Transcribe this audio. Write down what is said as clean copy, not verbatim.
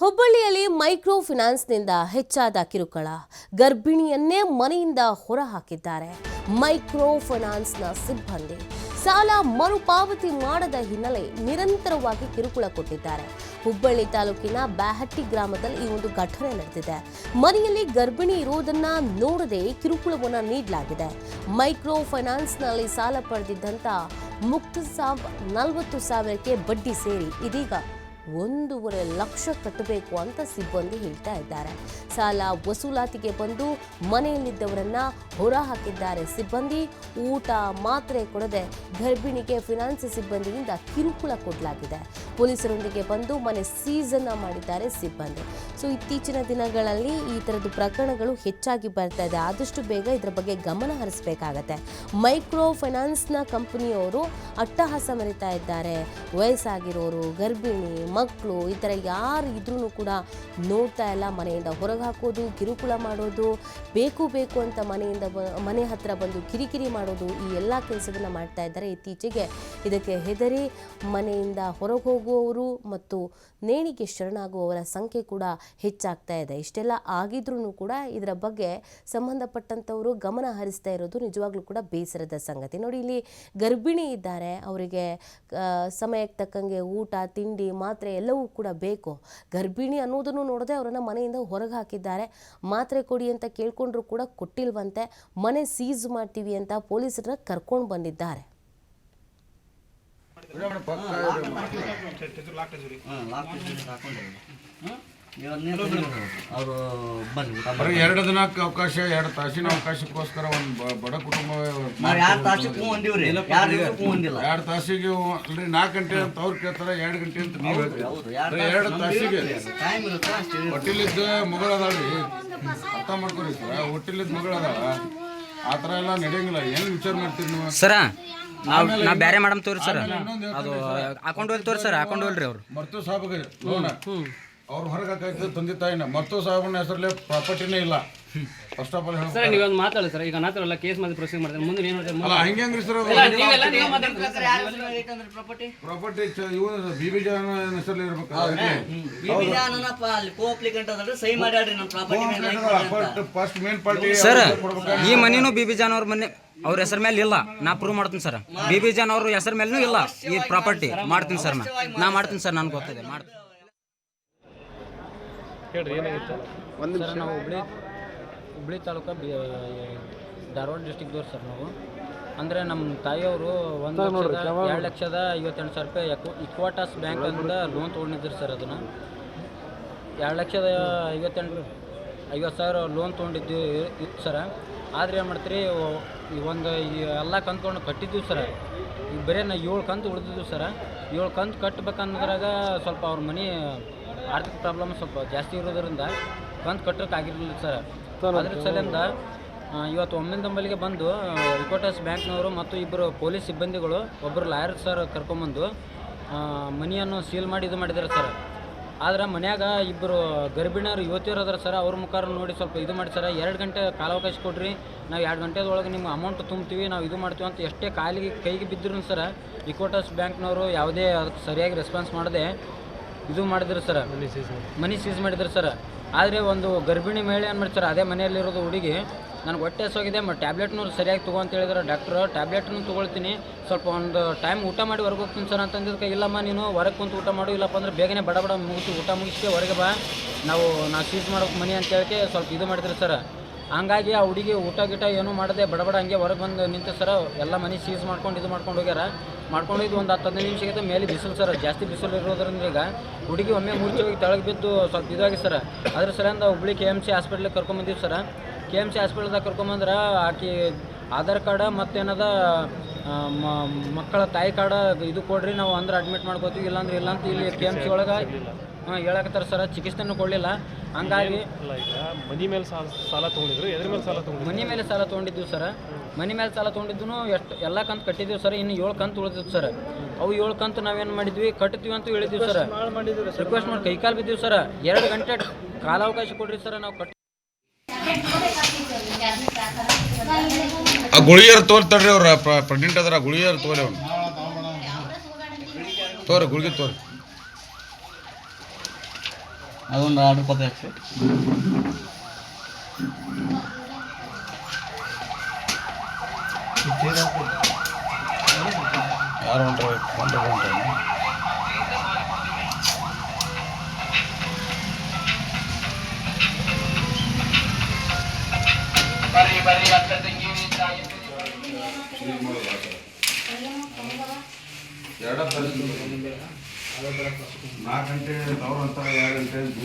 ಹುಬ್ಬಳ್ಳಿಯಲ್ಲಿ ಮೈಕ್ರೋ ಫೈನಾನ್ಸ್ನಿಂದ ಹೆಚ್ಚಾದ ಕಿರುಕುಳ. ಗರ್ಭಿಣಿಯನ್ನೇ ಮನೆಯಿಂದ ಹೊರಹಾಕಿದ್ದಾರೆ ಮೈಕ್ರೋ ಫೈನಾನ್ಸ್ನ ಸಿಬ್ಬಂದಿ. ಸಾಲ ಮರುಪಾವತಿ ಮಾಡದ ಹಿನ್ನೆಲೆ ನಿರಂತರವಾಗಿ ಕಿರುಕುಳ ಕೊಟ್ಟಿದ್ದಾರೆ. ಹುಬ್ಬಳ್ಳಿ ತಾಲೂಕಿನ ಬ್ಯಾಹಟ್ಟಿ ಗ್ರಾಮದಲ್ಲಿ ಈ ಒಂದು ಘಟನೆ ನಡೆದಿದೆ. ಮನೆಯಲ್ಲಿ ಗರ್ಭಿಣಿ ಇರುವುದನ್ನ ನೋಡದೆ ಕಿರುಕುಳವನ್ನು ನೀಡಲಾಗಿದೆ. ಮೈಕ್ರೋ ಫೈನಾನ್ಸ್ನಲ್ಲಿ ಸಾಲ ಪಡೆದಿದ್ದಂತ ಮುಕ್ತಸಾಬ್ 40,000ಕ್ಕೆ ಬಡ್ಡಿ ಸೇರಿ ಇದೀಗ 1.5 ಲಕ್ಷ ಕಟ್ಟಬೇಕು ಅಂತ ಸಿಬ್ಬಂದಿ ಹೇಳ್ತಾ ಇದ್ದಾರೆ. ಸಾಲ ವಸೂಲಾತಿಗೆ ಬಂದು ಮನೆಯಲ್ಲಿದ್ದವರನ್ನ ಹೊರ ಹಾಕಿದ್ದಾರೆ ಸಿಬ್ಬಂದಿ. ಊಟ ಮಾತ್ರೆ ಕೊಡದೆ ಗರ್ಭಿಣಿಗೆ ಫೈನಾನ್ಸ್ ಸಿಬ್ಬಂದಿಯಿಂದ ಕಿರುಕುಳ ಕೊಡಲಾಗಿದೆ. ಪೊಲೀಸರೊಂದಿಗೆ ಬಂದು ಮನೆ ಸೀಸ್ ಅನ್ನ ಮಾಡಿದ್ದಾರೆ ಸಿಬ್ಬಂದಿ. ಸೊ ಇತ್ತೀಚಿನ ದಿನಗಳಲ್ಲಿ ಈ ತರದ ಪ್ರಕರಣಗಳು ಹೆಚ್ಚಾಗಿ ಬರ್ತಾ ಇದೆ. ಆದಷ್ಟು ಬೇಗ ಇದರ ಬಗ್ಗೆ ಗಮನ ಹರಿಸಬೇಕಾಗತ್ತೆ. ಮೈಕ್ರೋ ಫೈನಾನ್ಸ್ನ ಕಂಪನಿಯವರು ಅಟ್ಟಹಾಸ ಮೆರಿತಾ ಇದ್ದಾರೆ. ವಯಸ್ಸಾಗಿರೋರು, ಗರ್ಭಿಣಿ, ಮಕ್ಕಳು ಈ ಥರ ಯಾರು ಇದ್ರೂ ಕೂಡ ನೋಡ್ತಾ ಇಲ್ಲ. ಮನೆಯಿಂದ ಹೊರಗೆ ಹಾಕೋದು, ಕಿರುಕುಳ ಮಾಡೋದು, ಬೇಕು ಅಂತ ಮನೆ ಹತ್ರ ಬಂದು ಕಿರಿಕಿರಿ ಮಾಡೋದು, ಈ ಎಲ್ಲ ಕೆಲಸವನ್ನು ಮಾಡ್ತಾ ಇದ್ದಾರೆ. ಇತ್ತೀಚೆಗೆ ಇದಕ್ಕೆ ಹೆದರಿ ಮನೆಯಿಂದ ಹೊರಗೆ ಹೋಗುವವರು ಮತ್ತು ನೇಣಿಗೆ ಶರಣಾಗುವವರ ಸಂಖ್ಯೆ ಕೂಡ ಹೆಚ್ಚಾಗ್ತಾ ಇದೆ. ಇಷ್ಟೆಲ್ಲ ಆಗಿದ್ರೂ ಕೂಡ ಇದರ ಬಗ್ಗೆ ಸಂಬಂಧಪಟ್ಟಂಥವರು ಗಮನ ಹರಿಸ್ತಾ ಇರೋದು ನಿಜವಾಗ್ಲೂ ಕೂಡ ಬೇಸರದ ಸಂಗತಿ. ನೋಡಿ, ಇಲ್ಲಿ ಗರ್ಭಿಣಿ ಇದ್ದಾರೆ, ಅವರಿಗೆ ಸಮಯಕ್ಕೆ ತಕ್ಕಂಗೆ ಊಟ, ತಿಂಡಿ, ಮಾತ್ರೆ ಎಲ್ಲವೂ ಕೂಡ ಬೇಕು. ಗರ್ಭಿಣಿ ಅನ್ನೋದನ್ನು ನೋಡದೆ ಅವರನ್ನು ಮನೆಯಿಂದ ಹೊರಗೆ ಹಾಕಿದ್ದಾರೆ. ಮಾತ್ರೆ ಕೊಡಿ ಅಂತ ಕೇಳ್ಕೊಂಡ್ರು ಕೂಡ ಕೊಟ್ಟಿಲ್ವಂತೆ. ಮನೆ ಸೀಸ್ ಮಾಡ್ತೀವಿ ಅಂತ ಪೊಲೀಸರನ್ನ ಕರ್ಕೊಂಡು ಬಂದಿದ್ದಾರೆ. ಎರಡು ದಿನಕ್ಕೆ ಅವಕಾಶ, 2 ತಾಸಿನ ಅವಕಾಶಕ್ಕೋಸ್ಕರ ಒಂದು ಬಡ ಕುಟುಂಬ 2 ತಾಸಿಗೆ ಅಲ್ರಿ 4 ಗಂಟೆ ಅಂತ ಅವ್ರು ಕೇಳ್ತಾರೆ, 2 ಗಂಟೆ ಅಂತ ನೀವು ಹೇಳ್ತೀವಿ. 2 ತಾಸಿಗೆ ಹೊಟ್ಟಿಲಿದ್ದ ಮಗಳದಾಳ್ರಿ, ಅರ್ಥ ಮಾಡ್ಕೊರಿ ಸರ. ಹೊಟ್ಟಿಲಿದ್ದ ಮಗಳದಾಳ, ಆ ಥರ ಎಲ್ಲ ನಡೆಯಂಗಿಲ್ಲ. ಏನು ವಿಚಾರ ಮಾಡ್ತೀರಿ ನೀವು ಸರ? ನಾವು ಬೇರೆ ಮಾಡಮ್ ತೋರಿ ಸರ್. ಅದು ಅಕೌಂಟ್ ಹೋಗಿ ತೋರಿ ಸರ್. ಅಕೌಂಟ್ ಹೋಲ್ರಿ ಅವ್ರು ಮರ್ತು ಸಾಹೇಬ್ಗೆ ಲೋನ ಅವ್ರು ಹೊರಗೆ ಹಾಕಿ ತಂದೆ ತಾಯಿನ ಮರ್ತು ಸಾಹೇಬನ ಹೆಸರಲ್ಲಿ ಪ್ರಾಪರ್ಟಿನೇ ಇಲ್ಲ. ಫಸ್ಟ್ ಆಫ್ ಆಲ್ ಸರ್ ನೀವೊಂದು ಮಾತಾಡಿ ಸರ್. ಈಗ ನಾತ್ರಲ್ಲ ಕೇಸ್ ಮಾಡಿ ಪ್ರೊಸೀಡ್ ಮಾಡ್ತಾರೆ. ಮುಂದೆ ಏನು ಅಲ್ಲ ಹಂಗೆ ಹೆಂಗ್ರಿ ಸರ್? ಪ್ರಾಪರ್ಟಿ ಇವ್ರು ಬಿಬಿ ಜಾನ್ ಹೆಸರಲ್ಲಿ ಇರ್ಬೇಕು. First main party sir. ಈ ಮನಿನೂ ಬಿಬಿ ಜಾನ್ ಅವ್ರ ಮನೆ ಅವ್ರ ಹೆಸರ ಮೇಲೆ ಇಲ್ಲ. ನಾ ಪ್ರೂವ್ ಮಾಡ್ತೀನಿ ಸರ್. ಬಿಬಿ ಜಾನ್ ಅವ್ರ ಹೆಸರ ಮೇಲೂ ಇಲ್ಲ ಈ ಪ್ರಾಪರ್ಟಿ. ಮಾಡ್ತೀನಿ ಸರ್. ನಾ ಮಾಡ್ತೀನಿ ಸರ್. ನನ್ಗೆ ಗೊತ್ತಿದೆ. ಮಾಡ್ತೀನಿ ಹೇಳ್ರಿ, ಏನಾಗಿತ್ತು ಸರ್? ನಾವು ಹುಬ್ಳಿ ತಾಲೂಕು ಧಾರವಾಡ ಡಿಸ್ಟಿಕ್ದವ್ರು ಸರ್. ನಾವು ಅಂದರೆ ನಮ್ಮ ತಾಯಿಯವರು 1,52,58,000 ರೂಪಾಯಿ ಇಕ್ವಾಟಾಸ್ ಬ್ಯಾಂಕ್ ಅಂತ ಲೋನ್ ತೊಗೊಂಡಿದ್ರು ಸರ್. ಅದನ್ನು 2,50,000 ಲೋನ್ ತೊಗೊಂಡಿದ್ದು ಇತ್ತು ಸರ. ಆದರೆ ಏನು ಮಾಡ್ತೀರಿ, ಎಲ್ಲ ಕಂತ್ಕೊಂಡು ಕಟ್ಟಿದ್ದೀವಿ ಸರ. ಈಗ ಬರೀ 7 ಕಂತು ಉಳಿದಿದ್ವು ಸರ. 7 ಕಂತು ಕಟ್ಟಬೇಕಂದ್ರಾಗ ಸ್ವಲ್ಪ ಅವ್ರ ಮನೆ ಆರ್ಥಿಕ ಪ್ರಾಬ್ಲಮ್ ಸ್ವಲ್ಪ ಜಾಸ್ತಿ ಇರೋದ್ರಿಂದ ಕಂತು ಕಟ್ಟೋಕೆ ಆಗಿರಲಿಲ್ಲ ಸರ್. ಅದ್ರ ಸಲಿಂದ ಇವತ್ತು ಒಮ್ಮಿಂದಂಬಲಿಗೆ ಬಂದು ಇಕ್ವಾಟಾಸ್ ಬ್ಯಾಂಕ್ನವರು ಮತ್ತು 2 ಪೊಲೀಸ್ ಸಿಬ್ಬಂದಿಗಳು, ಒಬ್ಬರು ಲಾಯರ್ ಸರ್ ಕರ್ಕೊಂಬಂದು ಮನಿಯನ್ನು ಸೀಲ್ ಮಾಡಿ ಇದು ಮಾಡಿದ್ದಾರೆ ಸರ್. ಆದ್ರೆ ಮನ್ಯಾಗ 2 ಗರ್ಭಿಣಿಯರು ಯುವತಿಯರು ಅದಾರ ಸರ್. ಅವ್ರ ಮುಖಾರ ನೋಡಿ ಸ್ವಲ್ಪ ಇದು ಮಾಡಿ ಸರ್. 2 ಗಂಟೆ ಕಾಲಾವಕಾಶ ಕೊಡ್ರಿ, ನಾವು 2 ಗಂಟೆದೊಳಗೆ ನಿಮ್ಮ ಅಮೌಂಟ್ ತುಂಬ್ತೀವಿ, ನಾವು ಇದು ಮಾಡ್ತೀವಿ ಅಂತ ಎಷ್ಟೇ ಕೈಗೆ ಬಿದ್ದರೂ ಸರ್ ಇಕ್ವಾಟಾಸ್ ಬ್ಯಾಂಕ್ನವರು ಯಾವುದೇ ಅದಕ್ಕೆ ಸರಿಯಾಗಿ ರೆಸ್ಪಾನ್ಸ್ ಮಾಡದೆ ಇದು ಮಾಡಿದ್ರು ಸರ್. ಮನಿ ಸೀಸ್ ಮಾಡಿದ್ರು ಸರ್. ಆದರೆ ಒಂದು ಗರ್ಭಿಣಿ ಮಹಿಳೆ ಏನು ಮಾಡಿ ಸರ್, ಅದೇ ಮನೆಯಲ್ಲಿರೋದು ಹುಡುಗಿ, ನನಗೆ ಹೊಟ್ಟೆ ಹಸಿವಾಗಿದೆ, ಟ್ಯಾಬ್ಲೆಟ್ನೂ ಸರಿಯಾಗಿ ತಗೋ ಅಂತ ಹೇಳಿದ್ರೆ ಡಾಕ್ಟ್ರು. ಟ್ಯಾಬ್ಲೆಟ್ನೂ ತೊಗೊಳ್ತೀನಿ, ಸ್ವಲ್ಪ ಒಂದು ಟೈಮ್ ಊಟ ಮಾಡಿ ಹೊರಗೆ ಹೋಗ್ತೀನಿ ಸರ್ ಅಂತಂದಿದ್ದಕ್ಕೆ, ಇಲ್ಲಮ್ಮ ನೀನು ಹೊರಗೆ ಕುಂತು ಊಟ ಮಾಡು, ಇಲ್ಲಪ್ಪ ಅಂದ್ರೆ ಬೇಗನೆ ಬಡ ಮುಗಿಸಿ ಊಟ ಮುಗಿಸಿ ಹೊರಗೆ ಬಾ, ನಾವು ಸೀಸ್ ಮಾಡೋಕೆ ಮನಿ ಅಂತ ಹೇಳಕ್ಕೆ ಸ್ವಲ್ಪ ಇದು ಮಾಡಿದ್ರು ಸರ್. ಹಂಗಾಗಿ ಆ ಹುಡುಗಿ ಊಟ ಗೀಟ ಏನೂ ಮಾಡದೆ ಬಡ ಹಂಗೆ ಹೊರಗೆ ಬಂದು ನಿಂತು ಸರ್. ಎಲ್ಲ ಮನಿ ಸೀಸ್ ಮಾಡ್ಕೊಂಡು ಇದು ಮಾಡ್ಕೊಂಡು ಹೋಗ್ಯಾರ. ಮಾಡ್ಕೊಂಡಿದ್ದು ಒಂದು 10-15 ನಿಮಿಷಕ್ಕಿಂತ ಮೇಲೆ ಬಿಸಿಲು ಸರ್. ಜಾಸ್ತಿ ಬಿಸಿಲು ಇರೋದ್ರಿಂದ ಈಗ ಹುಡುಗಿ ಒಮ್ಮೆ ಮೂರ್ಛೆ ಹೋಗಿ ತೆಳಗೆ ಬಿದ್ದು ಸ್ವಲ್ಪ ಇದಾಗಿ ಸರ್. ಅದ್ರ ಸಲಿಂದ ಹುಬ್ಳಿ KMC ಹಾಸ್ಪಿಟ್ಲಿಗೆ ಕರ್ಕೊಂಬಂದಿವಿ ಸರ್. KMC ಹಾಸ್ಪಿಟಲ್ದಾಗ ಕರ್ಕೊಂಬಂದ್ರೆ ಆಕಿ ಆಧಾರ್ ಕಾರ್ಡ ಮತ್ತೇನದ ಮಕ್ಕಳ ತಾಯಿ ಕಾರ್ಡ ಇದು ಕೊಡ್ರಿ, ನಾವು ಅಂದ್ರೆ ಅಡ್ಮಿಟ್ ಮಾಡ್ಕೋತೀವಿ, ಇಲ್ಲಾಂದ್ರೆ ಇಲ್ಲಂತ ಇಲ್ಲಿ KMC ಒಳಗೆ ಹೇಳಕತ್ತಾರೆ ಸರ್. ಚಿಕಿತ್ಸೆನೂ ಕೊಡಲಿಲ್ಲ. ಹಂಗಾಗಿ ಮನಿ ಮೇಲೆ ಸಾಲ ತೊಗೊಂಡಿದ್ರು. ಎದ್ರ ಮೇಲೆ ಸಾಲ ತೊಗೊಂಡು? ಮನಿ ಮೇಲೆ ಸಾಲ ತೊಗೊಂಡಿದ್ದೀವಿ ಸರ್. ಮನಿ ಮೇಲೆ ಸಾಲ ತೊಗೊಂಡಿದ್ದು ಎಲ್ಲ ಕಂತು ಕಟ್ಟಿದ್ದೀವಿ ಸರ್. ಇನ್ನು 7 ಕಂತು ಉಳಿದಿತ್ತು ಸರ್. ಅವು 7 ಕಂತು ನಾವೇನು ಮಾಡಿದ್ವಿ, ಕಟ್ತೀವಿ ಅಂತ ಹೇಳಿದ್ವಿ ಸರ್. ರಿಕ್ವೆಸ್ಟ್ ಮಾಡಿ ಕೈಕಾಲು ಬಿದ್ದೀವಿ ಸರ್. 2 ಗಂಟೆ ಕಾಲಾವಕಾಶ ಕೊಡ್ರಿ ಸರ್, ನಾವು ಕಟ್ಟಿ. ಆ ಗುಳಿಯರು ತೋರ್ತಾರ್ರಿ, ಅವ್ರ ಪ್ರೆಗ್ನೆಂಟ್ ಅದ್ರ ಗುಳಿಯರು ತೋರಿ ಅವ್ನು ತೋರಿ ಗುಳಿಗೆ ತೋರಿ. ಅದೊಂದು ಆರ್ಡ್ರ್ ಕೊಡ್ತಾ ಸರ್. ಯಾರು ಹೊಂಟ್ರೆ ಎರಡ 4 ಗಂಟೆ ಅವ್ರ ಅಂತಾರೆ 2 ಗಂಟೆ ಅಂತ